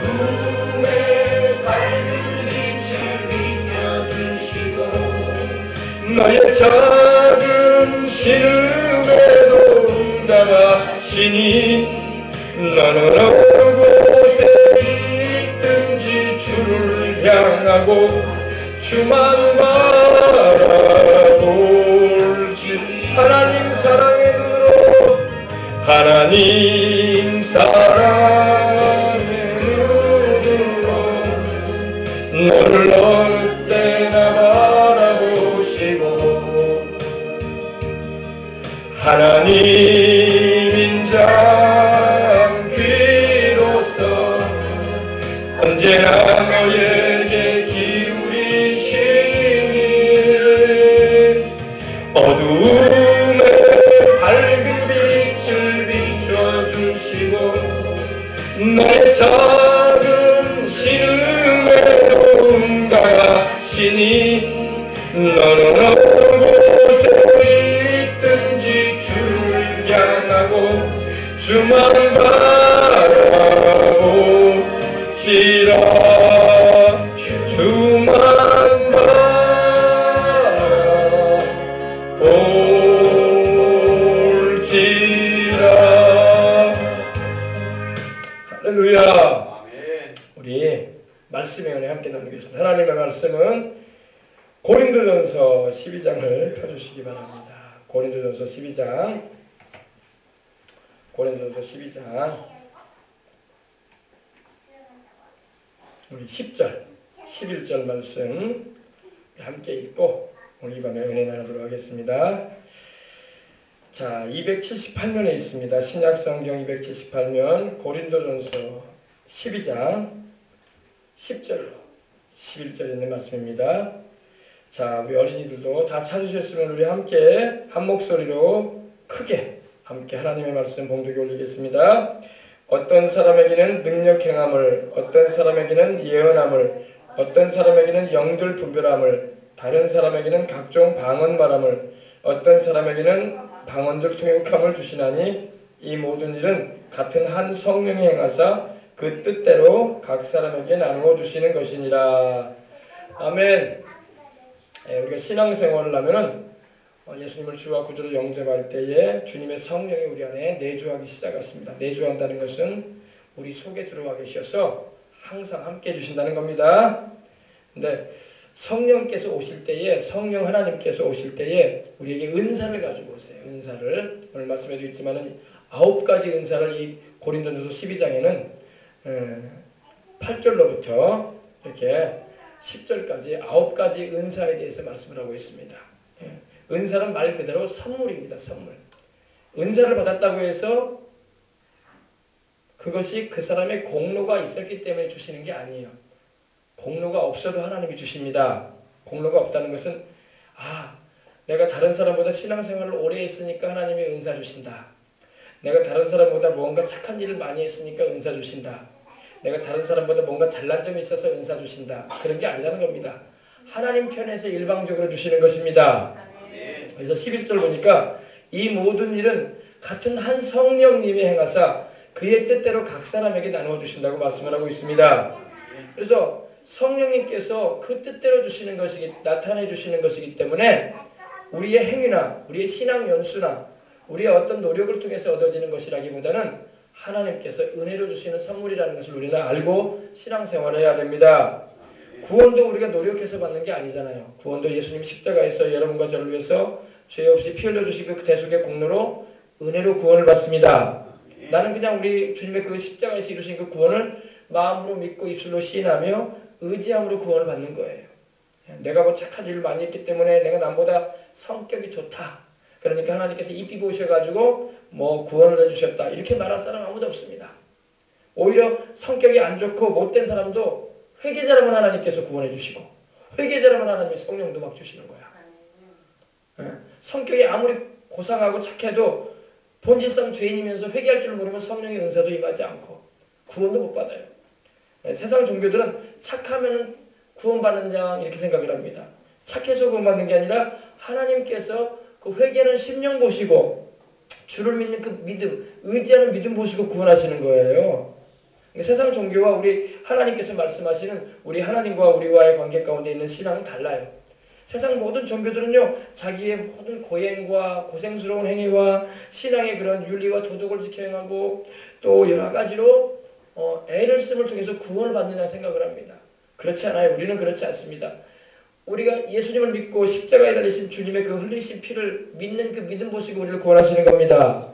어둠의 밝은 빛을 비춰주시고 나의 작은 신음에도 응답하시니 나는 어느 곳에 있든지 주를 향하고 주만 바라볼지 하나님 사랑의 눈으로 하나님 사랑의 눈으로 너를 어느 때나 바라보시고 하나님 인자한 귀로서 언제나 너에게 기울이시니 어두움에 밝은 빛을 비춰주시고 나의 작은 신음에도 응답하시니 너는 어느 곳에 있든지 주를 향하고 주만 바라보시라 주만 바라볼지라. 할렐루야. 우리 말씀의 은혜 함께 나누겠습니다. 하나님의 말씀은 고린도전서 12장을 펴주시기 바랍니다. 고린도전서 12장 우리 10절 11절 말씀 함께 읽고 오늘 이 밤에 은혜 나누도록 하겠습니다. 자, 278면에 있습니다. 신약성경 278면 고린도전서 12장 10절로 11절 있는 말씀입니다. 자, 우리 어린이들도 다 찾으셨으면 우리 함께 한 목소리로 크게 함께 하나님의 말씀 봉독에 올리겠습니다. 어떤 사람에게는 능력 행함을, 어떤 사람에게는 예언함을, 어떤 사람에게는 영들 분별함을, 다른 사람에게는 각종 방언 말함을, 어떤 사람에게는 방언들 통역함을 주시나니 이 모든 일은 같은 한 성령이 행하사 그 뜻대로 각 사람에게 나누어 주시는 것이니라. 아멘. 우리가 신앙생활을 하면은 예수님을 주와 구주로 영접할 때에 주님의 성령이 우리 안에 내주하기 시작했습니다. 내주한다는 것은 우리 속에 들어와 계셔서 항상 함께 해주신다는 겁니다. 근데 성령께서 오실 때에, 성령 하나님께서 오실 때에 우리에게 은사를 가지고 오세요. 은사를 오늘 말씀에도 있지만은 9가지 은사를 이 고린도전서 12장에는 8절로부터 이렇게 10절까지 9가지 은사에 대해서 말씀을 하고 있습니다. 은사는 말 그대로 선물입니다. 선물. 은사를 받았다고 해서 그것이 그 사람의 공로가 있었기 때문에 주시는 게 아니에요. 공로가 없어도 하나님이 주십니다. 공로가 없다는 것은 내가 다른 사람보다 신앙생활을 오래 했으니까 하나님이 은사 주신다. 내가 다른 사람보다 뭔가 착한 일을 많이 했으니까 은사 주신다. 내가 다른 사람보다 뭔가 잘난 점이 있어서 은사 주신다. 그런 게 아니라는 겁니다. 하나님 편에서 일방적으로 주시는 것입니다. 그래서 11절 보니까 이 모든 일은 같은 한 성령님이 행하사 그의 뜻대로 각 사람에게 나누어 주신다고 말씀을 하고 있습니다. 그래서 성령님께서 그 뜻대로 주시는 것이기, 나타내 주시는 것이기 때문에 우리의 행위나 우리의 신앙 연수나 우리의 어떤 노력을 통해서 얻어지는 것이라기보다는 하나님께서 은혜로 주시는 선물이라는 것을 우리는 알고 신앙생활을 해야 됩니다. 구원도 우리가 노력해서 받는 게 아니잖아요. 구원도 예수님이 십자가에서 여러분과 저를 위해서 죄 없이 피 흘려주시고 그 대속의 공로로 은혜로 구원을 받습니다. 나는 그냥 우리 주님의 그 십자가에서 이루신 그 구원을 마음으로 믿고 입술로 시인하며 의지함으로 구원을 받는 거예요. 내가 뭐 착한 일을 많이 했기 때문에 내가 남보다 성격이 좋다. 그러니까 하나님께서 이삐 보셔가지고 뭐 구원을 해주셨다. 이렇게 말할 사람 아무도 없습니다. 오히려 성격이 안 좋고 못된 사람도 회개자라면 하나님께서 구원해 주시고 회개자라면 하나님이 성령도 막 주시는 거야. 성격이 아무리 고상하고 착해도 본질상 죄인이면서 회개할 줄 모르면 성령의 은사도 임하지 않고 구원도 못 받아요. 세상 종교들은 착하면 구원받는 자 이렇게 생각을 합니다. 착해서 구원받는 게 아니라 하나님께서 그 회개하는 심령 보시고 주를 믿는 그 믿음, 의지하는 믿음 보시고 구원하시는 거예요. 세상 종교와 우리 하나님께서 말씀하시는 우리 하나님과 우리와의 관계 가운데 있는 신앙은 달라요. 세상 모든 종교들은요, 자기의 모든 고행과 고생스러운 행위와 신앙의 그런 윤리와 도덕을 지켜 행하고 또 여러 가지로 애를 씀을 통해서 구원을 받는다 생각을 합니다. 그렇지 않아요. 우리는 그렇지 않습니다. 우리가 예수님을 믿고 십자가에 달리신 주님의 그 흘리신 피를 믿는 그 믿음 보시고 우리를 구원하시는 겁니다.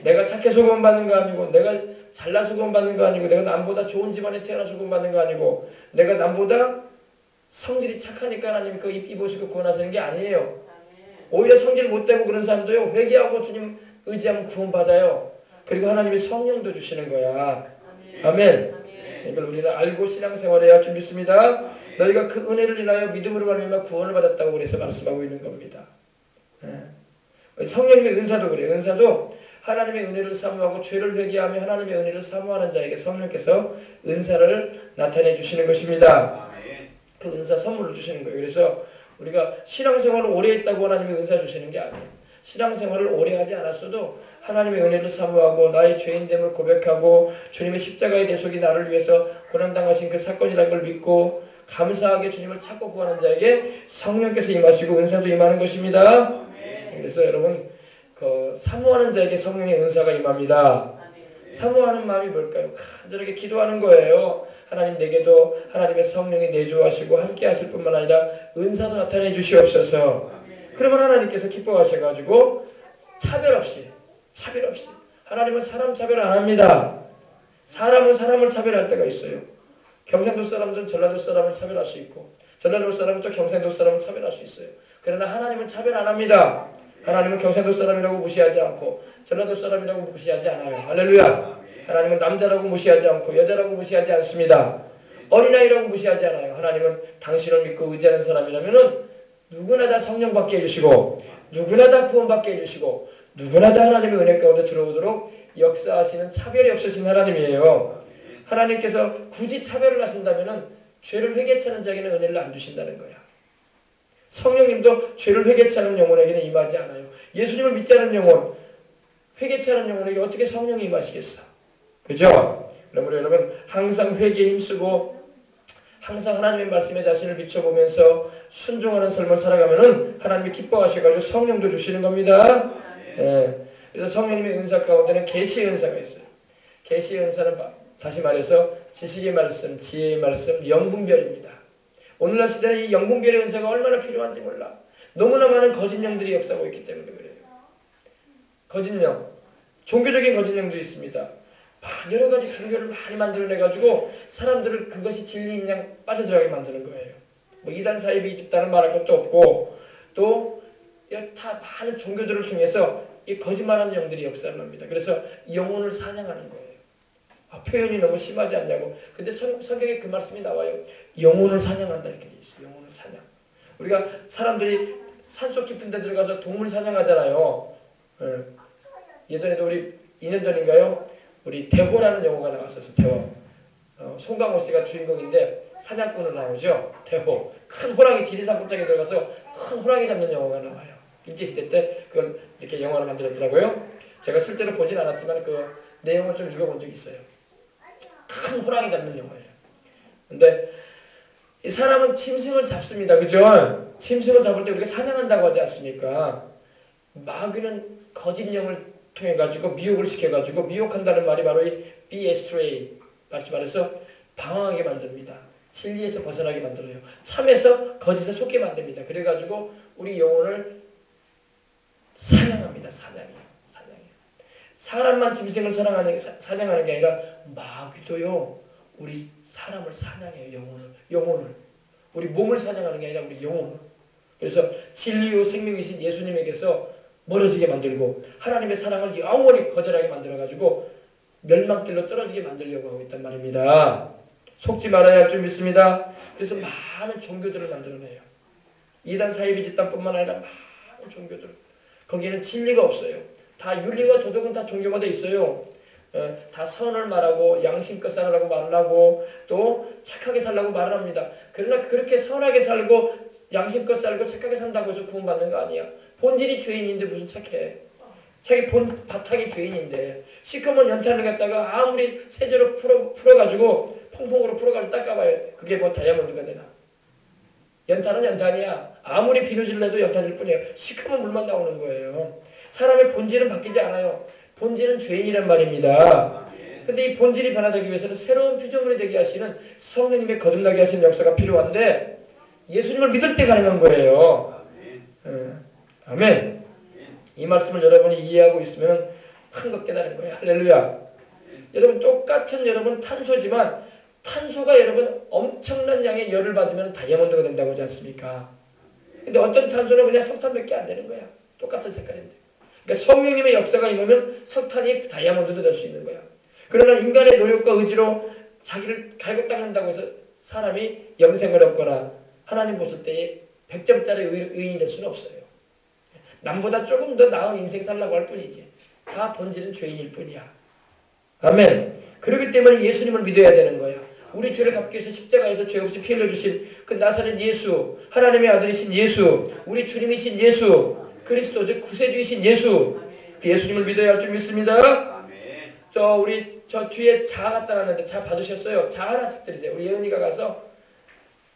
내가 착해서 구원받는 거 아니고, 내가 잘나서 구원받는 거 아니고, 내가 남보다 좋은 집안에 태어나서 구원받는 거 아니고, 내가 남보다 성질이 착하니까 하나님이 그 입으시고 구원하시는 게 아니에요. 오히려 성질 못되고 그런 사람도요, 회개하고 주님 의지하면 구원받아요. 그리고 하나님이 성령도 주시는 거야. 아멘. 이걸 우리는 알고 신앙생활해야 할 줄 믿습니다. 너희가 그 은혜를 인하여 믿음으로 말미암아 구원을 받았다고 그래서 말씀하고 있는 겁니다. 성령님의 은사도 그래요. 은사도 하나님의 은혜를 사모하고 죄를 회개하며 하나님의 은혜를 사모하는 자에게 성령께서 은사를 나타내 주시는 것입니다. 그 은사 선물을 주시는 거예요. 그래서 우리가 신앙생활을 오래 했다고 하나님이 은사 주시는 게 아니에요. 신앙생활을 오래 하지 않았어도 하나님의 은혜를 사모하고 나의 죄인됨을 고백하고 주님의 십자가의 대속이 나를 위해서 고난당하신 그 사건이라는 걸 믿고 감사하게 주님을 찾고 구하는 자에게 성령께서 임하시고 은사도 임하는 것입니다. 그래서 여러분 그 사모하는 자에게 성령의 은사가 임합니다. 사모하는 마음이 뭘까요? 간절하게 기도하는 거예요. 하나님 내게도 하나님의 성령이 내주하시고 함께 하실 뿐만 아니라 은사도 나타내 주시옵소서. 그러면 하나님께서 기뻐하셔가지고 차별 없이 하나님은 사람 차별 안 합니다. 사람은 사람을 차별할 때가 있어요. 경상도 사람들은 전라도 사람을 차별할 수 있고 전라도 사람은 또 경상도 사람을 차별할 수 있어요. 그러나 하나님은 차별 안 합니다. 하나님은 경상도 사람이라고 무시하지 않고 전라도 사람이라고 무시하지 않아요. 할렐루야. 하나님은 남자라고 무시하지 않고 여자라고 무시하지 않습니다. 어린아이라고 무시하지 않아요. 하나님은 당신을 믿고 의지하는 사람이라면 누구나 다 성령 받게 해주시고 누구나 다 구원 받게 해주시고 누구나 다 하나님의 은혜 가운데 들어오도록 역사하시는 차별이 없으신 하나님이에요. 하나님께서 굳이 차별을 하신다면 죄를 회개치 않은 자에게는 은혜를 안 주신다는 거야. 성령님도 죄를 회개치 않은 영혼에게는 임하지 않아요. 예수님을 믿지 않은 영혼, 회개치 않은 영혼에게 어떻게 성령이 임하시겠어? 그죠? 그러므로 여러분 항상 회개에 힘쓰고 항상 하나님의 말씀에 자신을 비춰보면서 순종하는 삶을 살아가면은 하나님이 기뻐하셔가지고 성령도 주시는 겁니다. 그래서 성령님의 은사 가운데는 계시의 은사가 있어요. 계시의 은사는 다시 말해서 지식의 말씀, 지혜의 말씀, 영분별입니다. 오늘날 시대는 이 영분별의 은사가 얼마나 필요한지 몰라. 너무나 많은 거짓 영들이 역사하고 있기 때문에 그래요. 거짓 영, 종교적인 거짓 영들이 있습니다. 여러 가지 종교를 많이 만들어내가지고 사람들을 그것이 진리인 양 빠져들어가게 만드는 거예요. 뭐 이단 사이비 집단을 말할 것도 없고 또 다 많은 종교들을 통해서 이 거짓말하는 영들이 역사를 합니다. 그래서 영혼을 사냥하는 거예요. 표현이 너무 심하지 않냐고. 근데 성경에 그 말씀이 나와요. 영혼을 사냥한다 이렇게 돼 있어요. 영혼을 사냥. 우리가 사람들이 산속 깊은 데 들어가서 동물 사냥하잖아요. 예전에도 우리 2년 전인가요? 우리 대호라는 영화가 나왔었어요. 대호. 송강호 씨가 주인공인데 사냥꾼으로 나오죠. 대호. 큰 호랑이 지리산 골짜기에 들어가서 큰 호랑이 잡는 영화가 나와요. 일제시대 때 그걸 이렇게 영화로 만들었더라고요. 제가 실제로 보진 않았지만 그 내용을 좀 읽어본 적이 있어요. 큰 호랑이 잡는 영화예요. 근데 이 사람은 짐승을 잡습니다. 그죠? 짐승을 잡을 때 우리가 사냥한다고 하지 않습니까? 마귀는 거짓 영을 통해 가지고 미혹을 시켜 가지고 미혹한다는 말이 바로 이 be astray, 다시 말해서 방황하게 만듭니다. 진리에서 벗어나게 만들어요. 참에서 거짓에 속게 만듭니다. 그래 가지고 우리 영혼을 사냥합니다. 사냥이에요. 사람만 짐승을 사냥하는 게 아니라 마귀도요. 우리 사람을 사냥해요. 영혼을. 우리 몸을 사냥하는 게 아니라 우리 영혼을. 그래서 진리요 생명이신 예수님에게서 멀어지게 만들고 하나님의 사랑을 영원히 거절하게 만들어가지고 멸망길로 떨어지게 만들려고 하고 있단 말입니다. 속지 말아야 할 줄 믿습니다. 그래서 많은 종교들을 만들어내요. 이단 사이비 집단뿐만 아니라 많은 종교들. 거기에는 진리가 없어요. 다 윤리와 도덕은 다 종교마다 있어요. 다 선을 말하고 양심껏 살라고 말을 하고 또 착하게 살라고 말을 합니다. 그러나 그렇게 선하게 살고 양심껏 살고 착하게 산다고 해서 구원받는 거 아니야. 본질이 죄인인데 무슨 착해. 자기 본 바탕이 죄인인데 시커먼 연탄을 갖다가 아무리 세제로 풀어가지고 퐁퐁으로 풀어가지고 닦아봐요. 그게 뭐 다이아몬드가 되나? 연탄은 연탄이야. 아무리 비누질을 해도 연탄일 뿐이에요. 시커먼 물만 나오는 거예요. 사람의 본질은 바뀌지 않아요. 본질은 죄인이란 말입니다. 근데 이 본질이 변화되기 위해서는 새로운 피조물이 되게 하시는 성령님의 거듭나게 하시는 역사가 필요한데 예수님을 믿을 때 가능한 거예요. 아멘. 이 말씀을 여러분이 이해하고 있으면 큰 것 깨달은 거예요. 할렐루야. 여러분 똑같은 여러분 탄소지만 탄소가 여러분 엄청난 양의 열을 받으면 다이아몬드가 된다고 하지 않습니까? 근데 어떤 탄소는 그냥 석탄밖에 안 되는 거야. 똑같은 색깔인데. 그러니까 성령님의 역사가 임하면 석탄이 다이아몬드도 될 수 있는 거야. 그러나 인간의 노력과 의지로 자기를 갈고 닦는다고 해서 사람이 영생을 얻거나 하나님 보실 때에 100점짜리 의인이 될 수는 없어요. 남보다 조금 더 나은 인생 살라고 할 뿐이지. 다 본질은 죄인일 뿐이야. 아멘. 그렇기 때문에 예수님을 믿어야 되는 거야. 우리 죄를 갚기 위해서 십자가에서 죄 없이 피 흘려주신 그 나사렛 예수, 하나님의 아들이신 예수, 우리 주님이신 예수, 그리스도 즉 구세주이신 예수, 그 예수님을 믿어야 할 줄 믿습니다. 저 뒤에 자 갖다 놨는데 자 받으셨어요? 자 하나씩 드리세요. 우리 예은이가 가서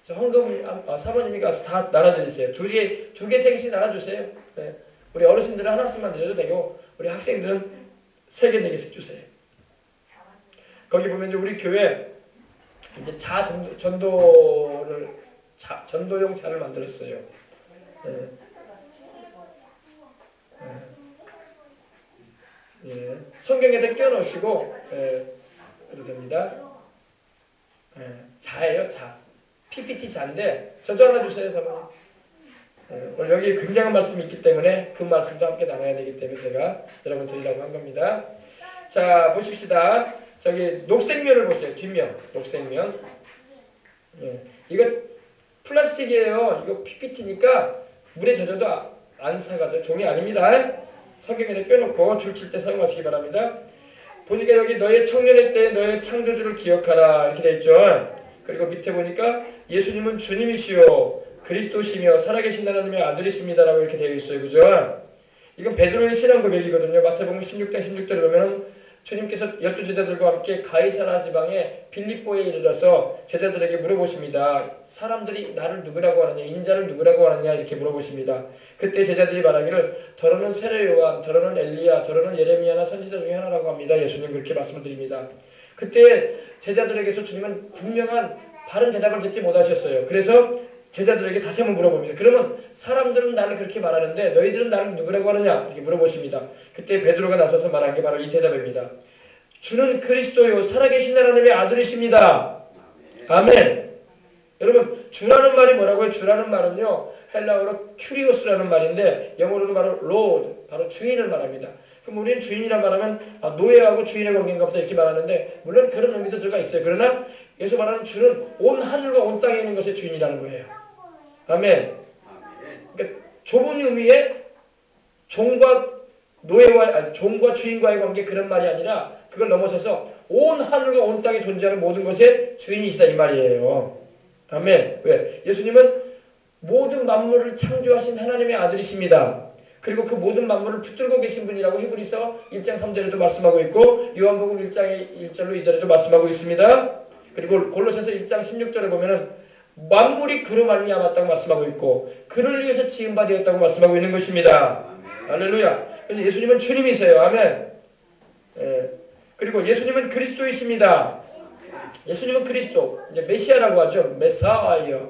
저 헌금 사모님이 가서 다 나눠드리세요. 두 개, 세 개씩 나눠주세요. 네. 우리 어르신들은 하나씩만 드려도 되고 우리 학생들은 3개, 4개씩 주세요. 거기 보면 이제 우리 교회 이제 전도용 차를 만들었어요. 네. 예. 성경에다 껴놓으시고 그래도 됩니다. 자예요, 자. PPT 자인데 저도 하나 주세요, 사모님. 오늘 여기 굉장한 말씀이 있기 때문에 그 말씀도 함께 나눠야 되기 때문에 제가 여러분 드리려고 한 겁니다. 자, 보십시다. 저기 녹색면을 보세요. 뒷면, 녹색면. 이거 플라스틱이에요. 이거 PPT니까 물에 젖어도 안 사가죠. 종이 아닙니다. 성경에다 껴놓고 줄 칠 때 사용하시기 바랍니다. 보니까 여기 너의 청년의 때에 너의 창조주를 기억하라 이렇게 되어 있죠. 그리고 밑에 보니까 예수님은 주님이시요 그리스도시며 살아계신 하나님의 아들이십니다라고 이렇게 되어 있어요. 그죠? 이건 베드로의 신앙 고백이거든요. 마태복음 16장 16절에 보면은 주님께서 12제자들과 함께 가이사라 지방의 빌립보에 이르러서 제자들에게 물어보십니다. 사람들이 나를 누구라고 하느냐, 인자를 누구라고 하느냐 이렇게 물어보십니다. 그때 제자들이 말하기를 더러는 세례 요한, 더러는 엘리야, 더러는 예레미야나 선지자 중에 하나라고 합니다. 예수님 그렇게 말씀을 드립니다. 그때 제자들에게서 주님은 분명한 바른 대답을 듣지 못하셨어요. 그래서 제자들에게 다시 한번 물어봅니다. 그러면 사람들은 나를 그렇게 말하는데 너희들은 나를 누구라고 하느냐 이렇게 물어보십니다. 그때 베드로가 나서서 말한 게 바로 이 대답입니다. 주는 그리스도요 살아계신 하나님의 아들이십니다. 아멘. 여러분 주라는 말이 뭐라고요? 주라는 말은요 헬라어로 큐리오스라는 말인데 영어로는 바로 로드, 바로 주인을 말합니다. 그럼 우리는 주인이란 말하면 노예하고 주인의 관계인가 보다 이렇게 말하는데 물론 그런 의미도 들어가 있어요. 그러나 여기서 말하는 주는 온 하늘과 온 땅에 있는 것의 주인이라는 거예요. 아멘. 그러니까 좁은 의미의 종과 주인과의 관계 그런 말이 아니라 그걸 넘어서서 온 하늘과 온 땅에 존재하는 모든 것의 주인이시다 이 말이에요. 아멘. 왜? 예수님은 모든 만물을 창조하신 하나님의 아들이십니다. 그리고 그 모든 만물을 붙들고 계신 분이라고 히브리서 1장 3절에도 말씀하고 있고 요한복음 1장의 1절로 2절에도 말씀하고 있습니다. 그리고 골로새서 1장 16절에 보면은 만물이 그로 말미암았다고 말씀하고 있고 그를 위해서 지은 바 되었다고 말씀하고 있는 것입니다. 할렐루야. 그래서 예수님은 주님이세요. 아멘. 그리고 예수님은 그리스도이십니다. 예수님은 그리스도, 이제 메시아라고 하죠.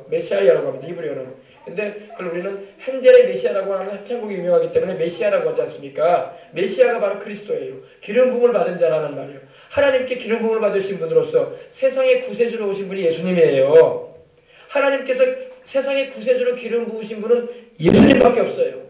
메시아라고 합니다. 히브리어는. 근데 그걸 우리는 헨델의 메시아라고 하는 합창곡이 유명하기 때문에 메시아라고 하지 않습니까? 메시아가 바로 그리스도예요. 기름 부음을 받은 자라는 말이에요. 하나님께 기름 부음을 받으신 분으로서 세상의 구세주로 오신 분이 예수님이에요. 하나님께서 세상의 구세주로 기름 부으신 분은 예수님밖에 없어요.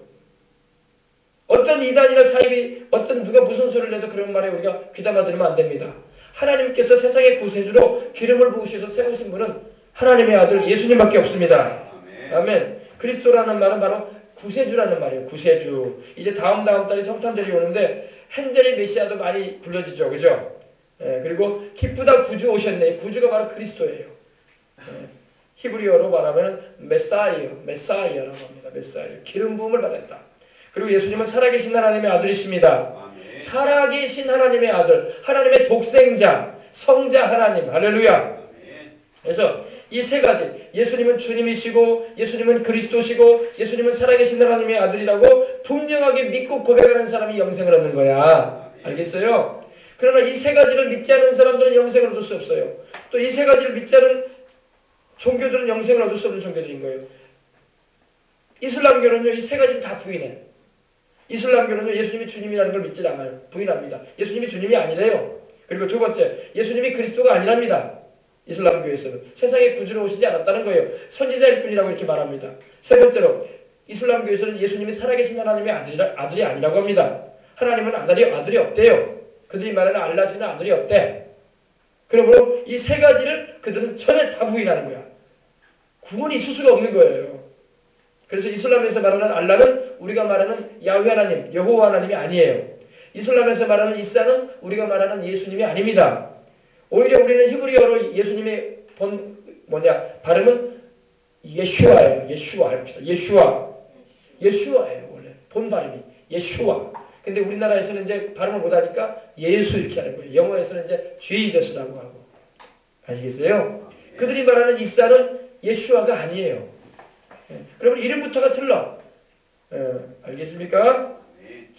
어떤 이단이나 사입이 어떤 누가 무슨 소리를 해도 그런 말에 우리가 귀담아 들으면 안 됩니다. 하나님께서 세상의 구세주로 기름을 부으셔서 세우신 분은 하나님의 아들 예수님밖에 없습니다. 아멘. 그리스도라는 말은 바로 구세주라는 말이에요. 구세주. 이제 다음 달이 성탄절이 오는데 헨델의 메시아도 많이 불러지죠. 그죠? 그리고 기쁘다 구주 오셨네. 구주가 바로 그리스도예요. 히브리어로 말하면 메사이어라고 합니다. 메사이어. 기름 부음을 받았다. 그리고 예수님은 살아계신 하나님의 아들이십니다. 살아계신 하나님의 아들, 하나님의 독생자, 성자 하나님. 할렐루야. 그래서 이 세 가지, 예수님은 주님이시고 예수님은 그리스도시고 예수님은 살아계신 하나님의 아들이라고 분명하게 믿고 고백하는 사람이 영생을 얻는 거야. 알겠어요? 그러나 이 세 가지를 믿지 않는 사람들은 영생을 얻을 수 없어요. 또 이 세 가지를 믿지 않은 종교들은 영생을 얻을 수 없는 종교들인 거예요. 이슬람교는요, 이 세 가지를 다 부인해. 이슬람교는요, 예수님이 주님이라는 걸 믿지 않아요. 부인합니다. 예수님이 주님이 아니래요. 그리고 두 번째, 예수님이 그리스도가 아니랍니다. 이슬람교에서는 세상에 구주로 오시지 않았다는 거예요. 선지자일 뿐이라고 이렇게 말합니다. 세 번째로, 이슬람교에서는 예수님이 살아계신 하나님의 아들이 아니라고 합니다. 하나님은 아들이 없대요. 그들이 말하는 알라시는 아들이 없대. 그러므로 이 세 가지를 그들은 전혀 다 부인하는 거야. 구분이 있을 수가 없는 거예요. 그래서 이슬람에서 말하는 알라는 우리가 말하는 야훼 하나님, 여호와 하나님이 아니에요. 이슬람에서 말하는 이사는 우리가 말하는 예수님이 아닙니다. 오히려 우리는 히브리어로 예수님의 발음은 예슈아예요. 예슈아예요. 원래 본 발음이 예슈아. 근데 우리나라에서는 이제 발음을 못하니까 예수 이렇게 하는 거예요. 영어에서는 이제 제이저스라고 하고. 아시겠어요? 그들이 말하는 이사는 예슈아가 아니에요. 그러면 이름부터가 틀려. 알겠습니까?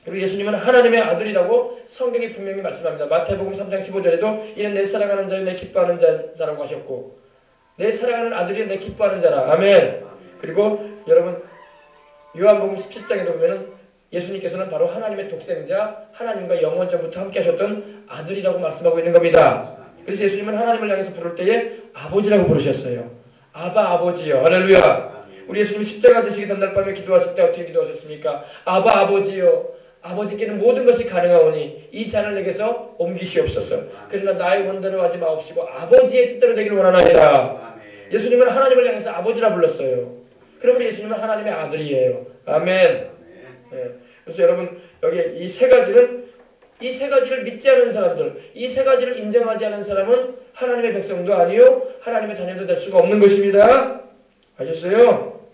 그리고 예수님은 하나님의 아들이라고 성경이 분명히 말씀합니다. 마태복음 3장 15절에도 이는 내 사랑하는 자여 내 기뻐하는 자라고 하셨고, 내 사랑하는 아들이 내 기뻐하는 자라. 아멘. 그리고 여러분 요한복음 17장에도 보면은 예수님께서는 바로 하나님의 독생자, 하나님과 영원전부터 함께 하셨던 아들이라고 말씀하고 있는 겁니다. 그래서 예수님은 하나님을 향해서 부를 때에 아버지라고 부르셨어요. 아바 아버지요. 할렐루야. 우리 예수님이 십자가 지시기 전날 밤에 기도하실 때 어떻게 기도하셨습니까? 아바 아버지요, 아버지께는 모든 것이 가능하오니 이 잔을 내게서 옮기시옵소서. 그러나 나의 원대로 하지 마옵시고 아버지의 뜻대로 되기를 원하나이다. 예수님은 하나님을 향해서 아버지라 불렀어요. 그러므로 예수님은 하나님의 아들이에요. 아멘. 그래서 여러분 여기 이 세 가지를 믿지 않은 사람들, 이 세 가지를 인정하지 않은 사람은 하나님의 백성도 아니요 하나님의 자녀도 될 수가 없는 것입니다. 아셨어요?